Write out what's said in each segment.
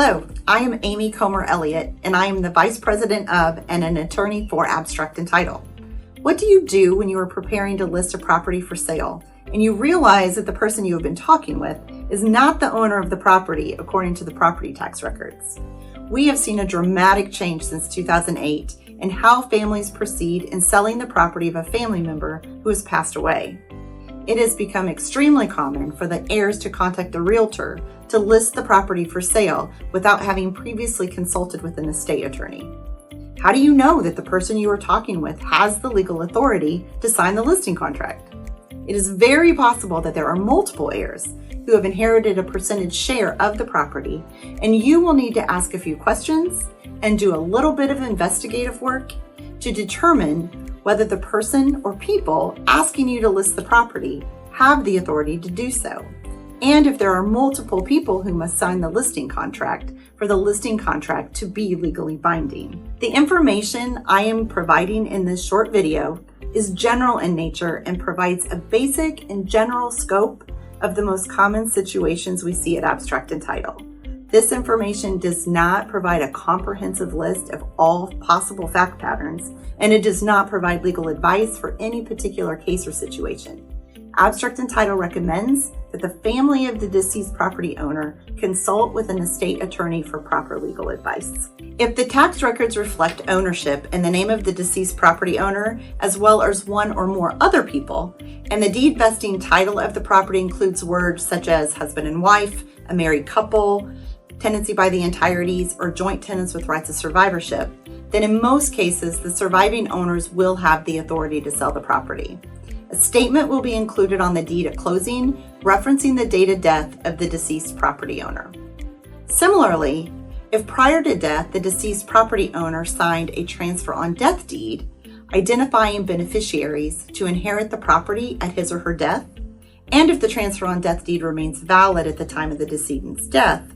Hello, I am Amy Comer Elliot, and I am the Vice President of and an attorney for Abstract and Title. What do you do when you are preparing to list a property for sale and you realize that the person you have been talking with is not the owner of the property according to the property tax records? We have seen a dramatic change since 2008 in how families proceed in selling the property of a family member who has passed away. It has become extremely common for the heirs to contact the realtor to list the property for sale without having previously consulted with an estate attorney. How do you know that the person you are talking with has the legal authority to sign the listing contract? It is very possible that there are multiple heirs who have inherited a percentage share of the property, and you will need to ask a few questions and do a little bit of investigative work to determine whether the person or people asking you to list the property have the authority to do so, and if there are multiple people who must sign the listing contract for the listing contract to be legally binding. The information I am providing in this short video is general in nature and provides a basic and general scope of the most common situations we see at Abstract and Title. This information does not provide a comprehensive list of all possible fact patterns, and it does not provide legal advice for any particular case or situation. Abstract and Title recommends that the family of the deceased property owner consult with an estate attorney for proper legal advice. If the tax records reflect ownership in the name of the deceased property owner, as well as one or more other people, and the deed vesting title of the property includes words such as husband and wife, a married couple, tenancy by the entireties, or joint tenants with rights of survivorship, then in most cases, the surviving owners will have the authority to sell the property. A statement will be included on the deed at closing, referencing the date of death of the deceased property owner. Similarly, if prior to death, the deceased property owner signed a transfer on death deed, identifying beneficiaries to inherit the property at his or her death, and if the transfer on death deed remains valid at the time of the decedent's death,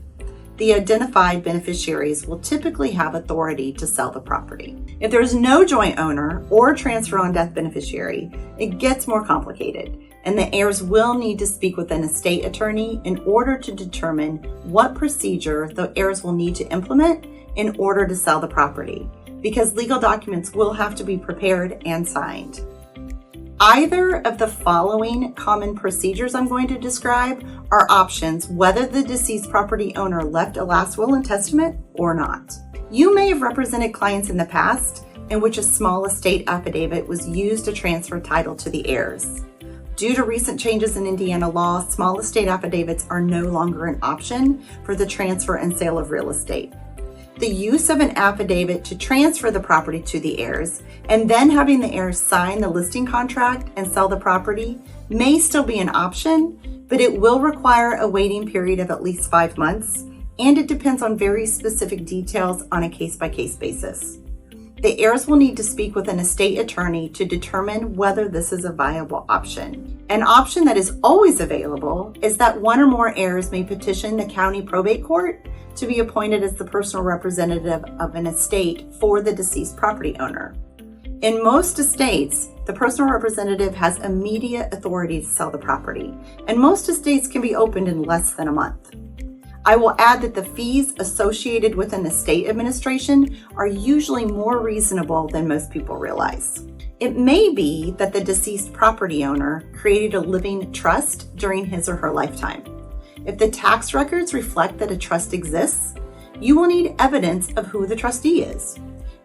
the identified beneficiaries will typically have authority to sell the property. If there is no joint owner or transfer on death beneficiary, it gets more complicated, and the heirs will need to speak with an estate attorney in order to determine what procedure the heirs will need to implement in order to sell the property, because legal documents will have to be prepared and signed. Either of the following common procedures I'm going to describe are options whether the deceased property owner left a last will and testament or not. You may have represented clients in the past in which a small estate affidavit was used to transfer title to the heirs. Due to recent changes in Indiana law, small estate affidavits are no longer an option for the transfer and sale of real estate. The use of an affidavit to transfer the property to the heirs and then having the heirs sign the listing contract and sell the property may still be an option, but it will require a waiting period of at least 5 months, and it depends on very specific details on a case-by-case basis. The heirs will need to speak with an estate attorney to determine whether this is a viable option. An option that is always available is that one or more heirs may petition the county probate court to be appointed as the personal representative of an estate for the deceased property owner. In most estates, the personal representative has immediate authority to sell the property, and most estates can be opened in less than a month. I will add that the fees associated with an estate administration are usually more reasonable than most people realize. It may be that the deceased property owner created a living trust during his or her lifetime. If the tax records reflect that a trust exists, you will need evidence of who the trustee is.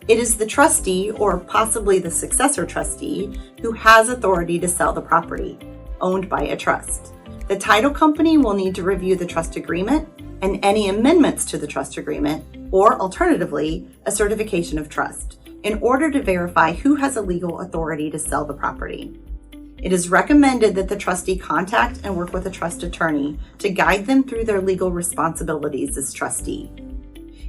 It is the trustee, or possibly the successor trustee, who has authority to sell the property, owned by a trust. The title company will need to review the trust agreement and any amendments to the trust agreement, or alternatively, a certification of trust, in order to verify who has a legal authority to sell the property. It is recommended that the trustee contact and work with a trust attorney to guide them through their legal responsibilities as trustee.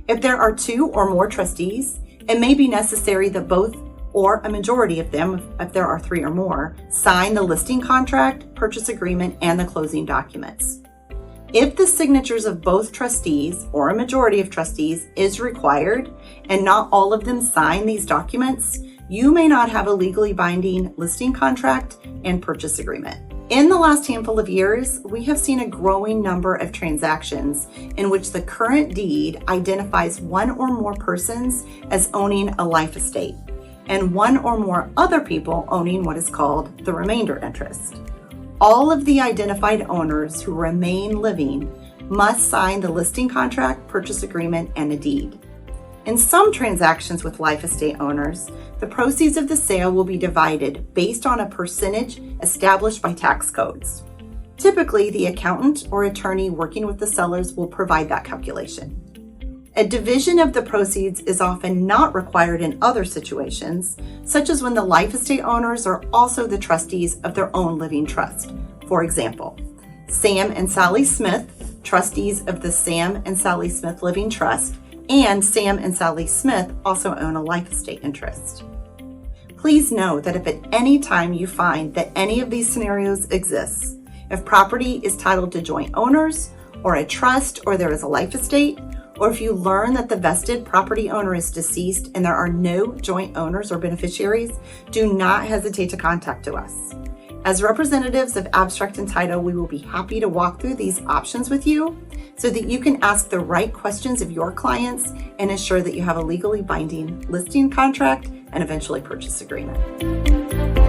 If there are 2 or more trustees, it may be necessary that both or a majority of them, if there are 3 or more, sign the listing contract, purchase agreement, and the closing documents. If the signatures of both trustees or a majority of trustees is required and not all of them sign these documents, you may not have a legally binding listing contract and purchase agreement. In the last handful of years, we have seen a growing number of transactions in which the current deed identifies one or more persons as owning a life estate and one or more other people owning what is called the remainder interest. All of the identified owners who remain living must sign the listing contract, purchase agreement, and a deed. In some transactions with life estate owners, the proceeds of the sale will be divided based on a percentage established by tax codes. Typically, the accountant or attorney working with the sellers will provide that calculation. A division of the proceeds is often not required in other situations, such as when the life estate owners are also the trustees of their own living trust. For example, Sam and Sally Smith, trustees of the Sam and Sally Smith Living Trust, and Sam and Sally Smith also own a life estate interest. Please know that if at any time you find that any of these scenarios exists, if property is titled to joint owners or a trust or there is a life estate, or if you learn that the vested property owner is deceased and there are no joint owners or beneficiaries, do not hesitate to contact us. As representatives of Abstract and Title, we will be happy to walk through these options with you so that you can ask the right questions of your clients and ensure that you have a legally binding listing contract and eventually purchase agreement.